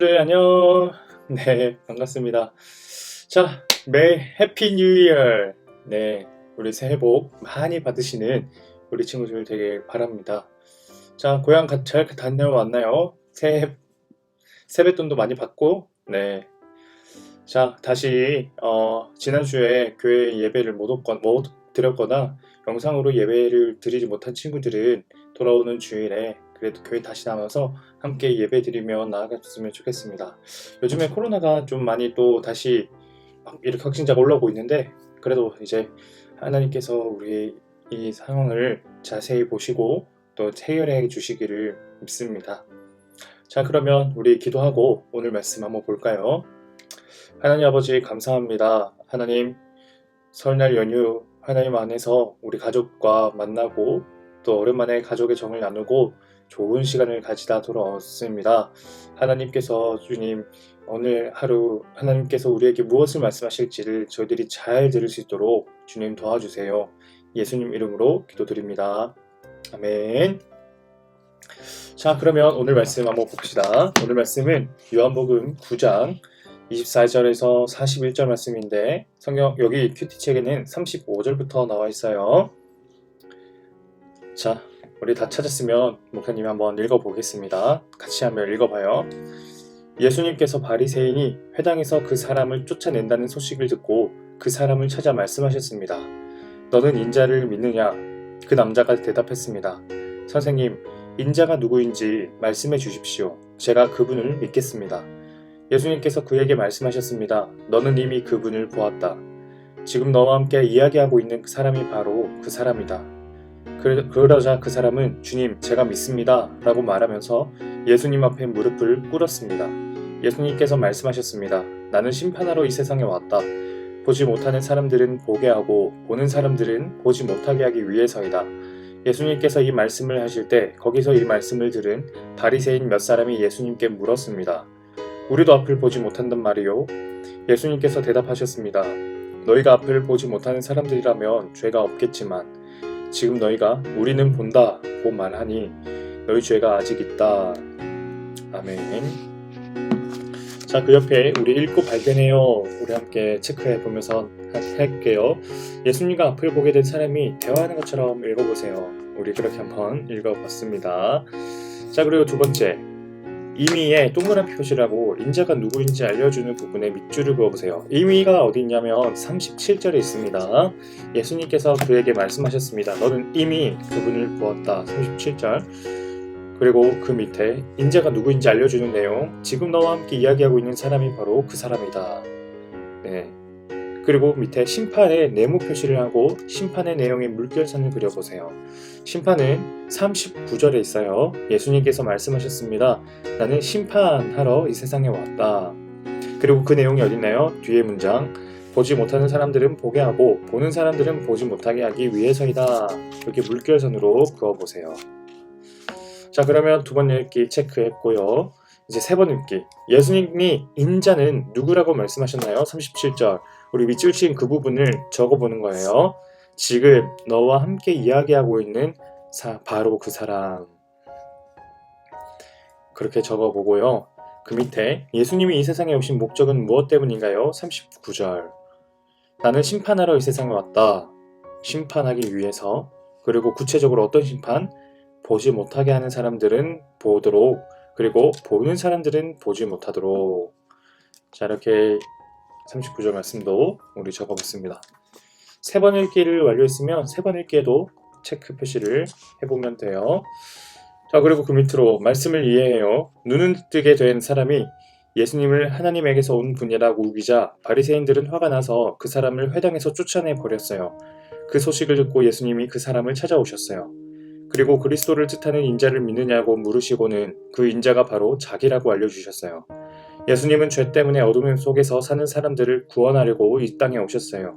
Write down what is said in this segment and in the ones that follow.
네, 안녕. 네, 반갑습니다. 자, 해피 뉴 이어. 네, 우리 새해 복 많이 받으시는 우리 친구들 되길 바랍니다. 자, 고향 잘 다녀왔나요? 세뱃돈도 많이 받고, 네. 자, 다시, 지난주에 교회 예배를 못 드렸거나 영상으로 예배를 드리지 못한 친구들은 돌아오는 주일에 그래도 교회 다시 나와서 함께 예배 드리며 나아갔으면 좋겠습니다. 요즘에 코로나가 좀 많이 또 다시 막 이렇게 확진자가 올라오고 있는데 그래도 이제 하나님께서 우리 이 상황을 자세히 보시고 또 해결해 주시기를 믿습니다. 자, 그러면 우리 기도하고 오늘 말씀 한번 볼까요? 하나님 아버지 감사합니다. 하나님 설날 연휴 하나님 안에서 우리 가족과 만나고 또 오랜만에 가족의 정을 나누고 좋은 시간을 가지다 돌아왔습니다. 하나님께서 주님 오늘 하루 하나님께서 우리에게 무엇을 말씀하실지를 저희들이 잘 들을 수 있도록 주님 도와주세요. 예수님 이름으로 기도드립니다. 아멘. 자, 그러면 오늘 말씀 한번 봅시다. 오늘 말씀은 요한복음 9장 24절에서 41절 말씀인데 성경 여기 큐티책에는 35절부터 나와 있어요. 자, 우리 다 찾았으면 목사님이 한번 읽어보겠습니다. 같이 한번 읽어봐요. 예수님께서 바리새인이 회당에서 그 사람을 쫓아낸다는 소식을 듣고 그 사람을 찾아 말씀하셨습니다. 너는 인자를 믿느냐? 그 남자가 대답했습니다. 선생님, 인자가 누구인지 말씀해 주십시오. 제가 그분을 믿겠습니다. 예수님께서 그에게 말씀하셨습니다. 너는 이미 그분을 보았다. 지금 너와 함께 이야기하고 있는 그 사람이 바로 그 사람이다. 그러자 그 사람은 주님, 제가 믿습니다. 라고 말하면서 예수님 앞에 무릎을 꿇었습니다. 예수님께서 말씀하셨습니다. 나는 심판하러 이 세상에 왔다. 보지 못하는 사람들은 보게 하고 보는 사람들은 보지 못하게 하기 위해서이다. 예수님께서 이 말씀을 하실 때 거기서 이 말씀을 들은 바리새인 몇 사람이 예수님께 물었습니다. 우리도 앞을 보지 못한단 말이요? 예수님께서 대답하셨습니다. 너희가 앞을 보지 못하는 사람들이라면 죄가 없겠지만 지금 너희가 우리는 본다고 말하니 너희 죄가 아직 있다. 아멘. 자, 그 옆에 우리 읽고 발견해요. 우리 함께 체크해 보면서 할게요. 예수님과 앞을 보게 된 사람이 대화하는 것처럼 읽어보세요. 우리 그렇게 한번 읽어봤습니다. 자, 그리고 두 번째. 임의에 동그라미 표시를 하고 인자가 누구인지 알려주는 부분에 밑줄을 그어보세요. 임의가 어디 있냐면 37절에 있습니다. 예수님께서 그에게 말씀하셨습니다. 너는 이미 그분을 보았다. 37절. 그리고 그 밑에 인자가 누구인지 알려주는 내용. 지금 너와 함께 이야기하고 있는 사람이 바로 그 사람이다. 네. 그리고 밑에 심판의 네모 표시를 하고 심판의 내용의 물결선을 그려보세요. 심판은 39절에 있어요. 예수님께서 말씀하셨습니다. 나는 심판하러 이 세상에 왔다. 그리고 그 내용이 어디 있나요? 뒤에 문장. 보지 못하는 사람들은 보게 하고 보는 사람들은 보지 못하게 하기 위해서이다. 이렇게 물결선으로 그어보세요. 자, 그러면 두 번 읽기 체크했고요. 이제 세 번 읽기. 예수님이 인자는 누구라고 말씀하셨나요? 37절. 우리 밑줄 친 그 부분을 적어보는 거예요. 지금 너와 함께 이야기하고 있는 바로 그 사람. 그렇게 적어보고요. 그 밑에 예수님이 이 세상에 오신 목적은 무엇 때문인가요? 39절. 나는 심판하러 이 세상에 왔다. 심판하기 위해서. 그리고 구체적으로 어떤 심판? 보지 못하게 하는 사람들은 보도록, 그리고 보는 사람들은 보지 못하도록. 자, 이렇게 39절 말씀도 우리 적어봤습니다. 세 번 읽기를 완료했으면 세 번 읽기에도 체크 표시를 해보면 돼요. 자, 그리고 그 밑으로 말씀을 이해해요. 눈을 뜨게 된 사람이 예수님을 하나님에게서 온 분이라고 우기자 바리새인들은 화가 나서 그 사람을 회당에서 쫓아내 버렸어요. 그 소식을 듣고 예수님이 그 사람을 찾아오셨어요. 그리고 그리스도를 뜻하는 인자를 믿느냐고 물으시고는 그 인자가 바로 자기라고 알려주셨어요. 예수님은 죄 때문에 어둠 속에서 사는 사람들을 구원하려고 이 땅에 오셨어요.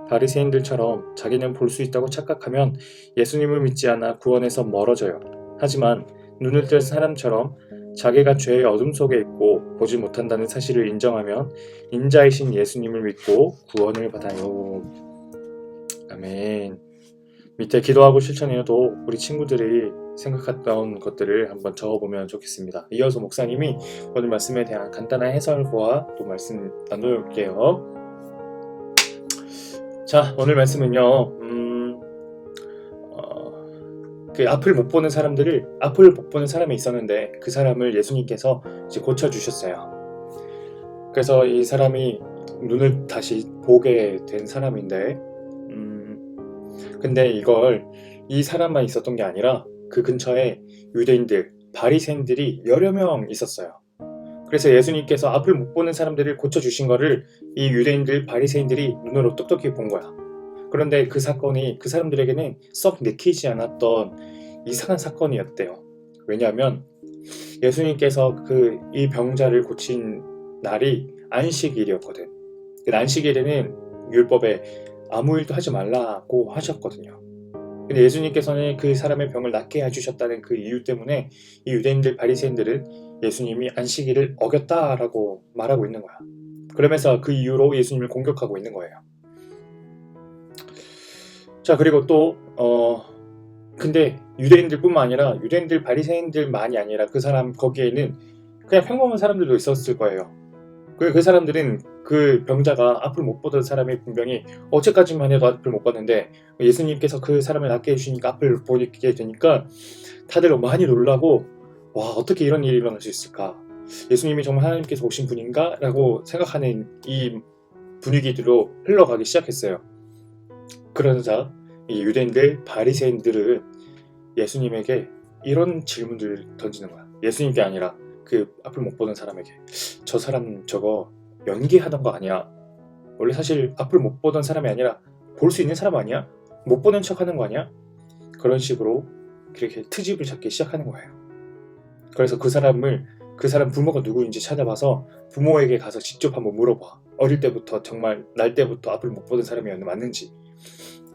바리새인들처럼 자기는 볼 수 있다고 착각하면 예수님을 믿지 않아 구원에서 멀어져요. 하지만 눈을 뜰 사람처럼 자기가 죄의 어둠 속에 있고 보지 못한다는 사실을 인정하면 인자이신 예수님을 믿고 구원을 받아요. 아멘. 밑에 기도하고 실천해도 우리 친구들이 생각했던 것들을 한번 적어보면 좋겠습니다. 이어서 목사님이 오늘 말씀에 대한 간단한 해설과 또 말씀 나눠볼게요. 자, 오늘 말씀은요, 앞을 못 보는 사람이 있었는데 그 사람을 예수님께서 이제 고쳐주셨어요. 그래서 이 사람이 눈을 다시 보게 된 사람인데, 근데 이 사람만 있었던 게 아니라 그 근처에 유대인들, 바리새인들이 여러 명 있었어요. 그래서 예수님께서 앞을 못 보는 사람들을 고쳐주신 거를 이 유대인들, 바리새인들이 눈으로 똑똑히 본 거야. 그런데 그 사건이 그 사람들에게는 썩 내키지 않았던 이상한 사건이었대요. 왜냐하면 예수님께서 이 병자를 고친 날이 안식일이었거든. 그 안식일에는 율법에 아무 일도 하지 말라고 하셨거든요. 근데 예수님께서는 그 사람의 병을 낫게 해주셨다는 그 이유 때문에 이 유대인들, 바리새인들은 예수님이 안식일을 어겼다라고 말하고 있는 거야. 그러면서 그 이유로 예수님을 공격하고 있는 거예요. 자, 그리고 또 근데 유대인들뿐만 아니라 유대인들, 바리새인들만이 아니라 그 사람 거기에는 그냥 평범한 사람들도 있었을 거예요. 그 사람들은 그 병자가 앞을 못 보던 사람이 분명히 어제까지만 해도 앞을 못 봤는데 예수님께서 그 사람을 낫게 해주시니까 앞을 보게 되니까 다들 많이 놀라고, 와, 어떻게 이런 일이 일어날 수 있을까? 예수님이 정말 하나님께서 오신 분인가? 라고 생각하는 이 분위기로 흘러가기 시작했어요. 그러자 이 유대인들, 바리새인들은 예수님에게 이런 질문들을 던지는 거야. 예수님께 아니라 그 앞을 못 보는 사람에게. 저 사람 저거 연기하던 거 아니야? 원래 사실 앞을 못 보던 사람이 아니라 볼 수 있는 사람 아니야? 못 보는 척 하는 거 아니야? 그런 식으로 그렇게 트집을 잡기 시작하는 거예요. 그래서 그 사람 부모가 누구인지 찾아봐서 부모에게 가서 직접 한번 물어봐. 어릴 때부터 정말 날 때부터 앞을 못 보던 사람이 맞는지.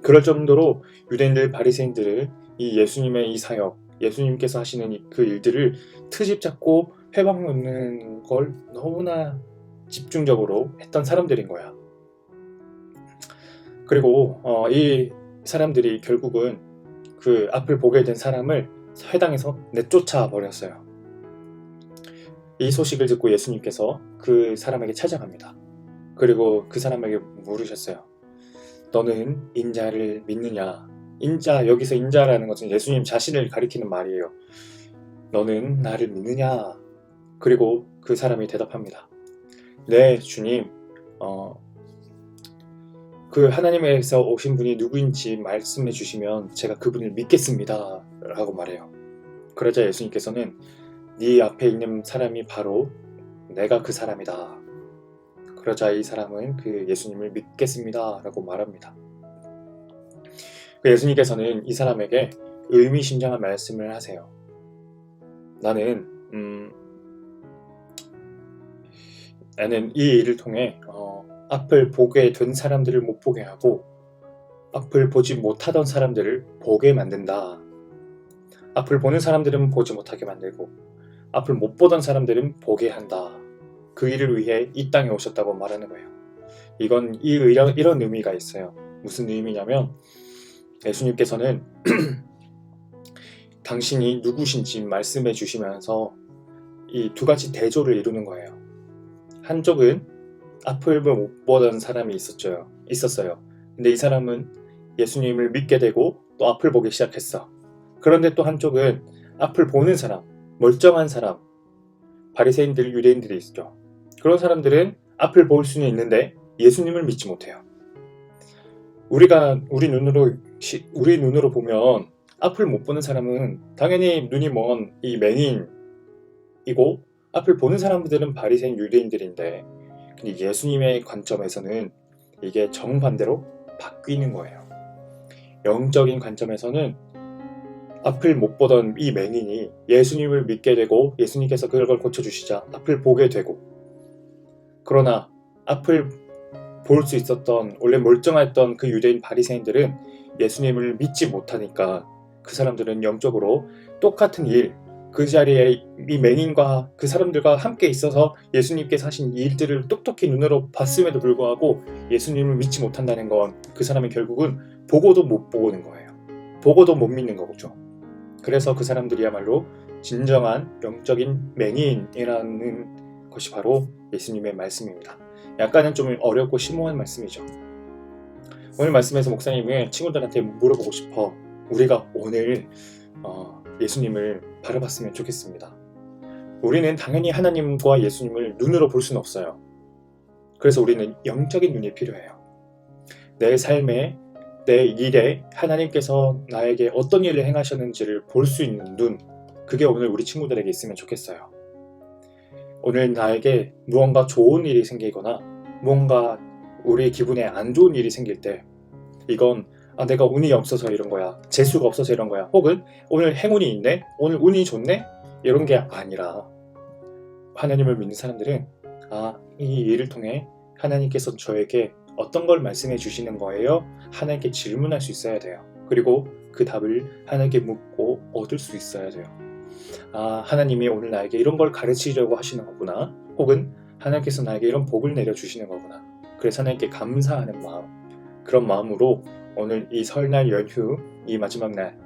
그럴 정도로 유대인들, 바리새인들을 이 예수님의 이 사역, 예수님께서 하시는 그 일들을 트집 잡고 회방 놓는 걸 너무나 집중적으로 했던 사람들인 거야. 그리고 이 사람들이 결국은 그 앞을 보게 된 사람을 회당에서 내쫓아 버렸어요. 이 소식을 듣고 예수님께서 그 사람에게 찾아갑니다. 그리고 그 사람에게 물으셨어요. 너는 인자를 믿느냐? 여기서 인자라는 것은 예수님 자신을 가리키는 말이에요. 너는 나를 믿느냐? 그리고 그 사람이 대답합니다. 네, 주님. 그 하나님에서 오신 분이 누구인지 말씀해 주시면 제가 그분을 믿겠습니다. 라고 말해요. 그러자 예수님께서는 네 앞에 있는 사람이 바로 내가 그 사람이다. 그러자 이 사람은 그 예수님을 믿겠습니다. 라고 말합니다. 예수님께서는 이 사람에게 의미심장한 말씀을 하세요. 나는 이 일을 통해 앞을 보게 된 사람들을 못 보게 하고 앞을 보지 못하던 사람들을 보게 만든다. 앞을 보는 사람들은 보지 못하게 만들고 앞을 못 보던 사람들은 보게 한다. 그 일을 위해 이 땅에 오셨다고 말하는 거예요. 이런 의미가 있어요. 무슨 의미냐면 예수님께서는 당신이 누구신지 말씀해 주시면서 이 두 가지 대조를 이루는 거예요. 한쪽은 앞을 못 보던 사람이 있었어요. 근데 이 사람은 예수님을 믿게 되고 또 앞을 보기 시작했어. 그런데 또 한쪽은 앞을 보는 사람, 멀쩡한 사람, 바리새인들, 유대인들이 있죠. 그런 사람들은 앞을 볼 수는 있는데 예수님을 믿지 못해요. 우리 눈으로 보면 앞을 못 보는 사람은 당연히 눈이 먼 이 맹인이고 앞을 보는 사람들은 바리새인 유대인들인데 근데 예수님의 관점에서는 이게 정반대로 바뀌는 거예요. 영적인 관점에서는 앞을 못 보던 이 맹인이 예수님을 믿게 되고 예수님께서 그걸 고쳐주시자 앞을 보게 되고, 그러나 앞을 볼 수 있었던 원래 멀쩡했던 그 유대인 바리새인들은 예수님을 믿지 못하니까 그 사람들은 영적으로 똑같은 일, 그 자리에 이 맹인과 그 사람들과 함께 있어서 예수님께서 하신 일들을 똑똑히 눈으로 봤음에도 불구하고 예수님을 믿지 못한다는 건 그 사람이 결국은 보고도 못 보는 거예요. 보고도 못 믿는 거죠. 그래서 그 사람들이야말로 진정한 영적인 맹인이라는 것이 바로 예수님의 말씀입니다. 약간은 좀 어렵고 심오한 말씀이죠. 오늘 말씀에서 목사님은 친구들한테 물어보고 싶어. 우리가 오늘 예수님을 바라봤으면 좋겠습니다. 우리는 당연히 하나님과 예수님을 눈으로 볼 수는 없어요. 그래서 우리는 영적인 눈이 필요해요. 내 삶에, 내 일에 하나님께서 나에게 어떤 일을 행하셨는지를 볼 수 있는 눈, 그게 오늘 우리 친구들에게 있으면 좋겠어요. 오늘 나에게 무언가 좋은 일이 생기거나 무언가 우리 기분에 안 좋은 일이 생길 때 이건 내가 운이 없어서 이런 거야, 재수가 없어서 이런 거야, 혹은 오늘 행운이 있네, 오늘 운이 좋네, 이런 게 아니라 하나님을 믿는 사람들은 이 일을 통해 하나님께서 저에게 어떤 걸 말씀해 주시는 거예요? 하나님께 질문할 수 있어야 돼요. 그리고 그 답을 하나님께 묻고 얻을 수 있어야 돼요. 하나님이 오늘 나에게 이런 걸 가르치려고 하시는 거구나, 혹은 하나님께서 나에게 이런 복을 내려주시는 거구나. 그래서 하나님께 감사하는 마음, 그런 마음으로 오늘 이 설날 연휴, 이 마지막 날,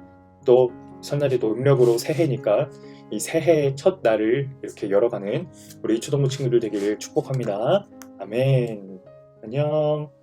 또 설날이 또 음력으로 새해니까 이 새해의 첫 날을 이렇게 열어가는 우리 초동부 친구들 되기를 축복합니다. 아멘. 안녕.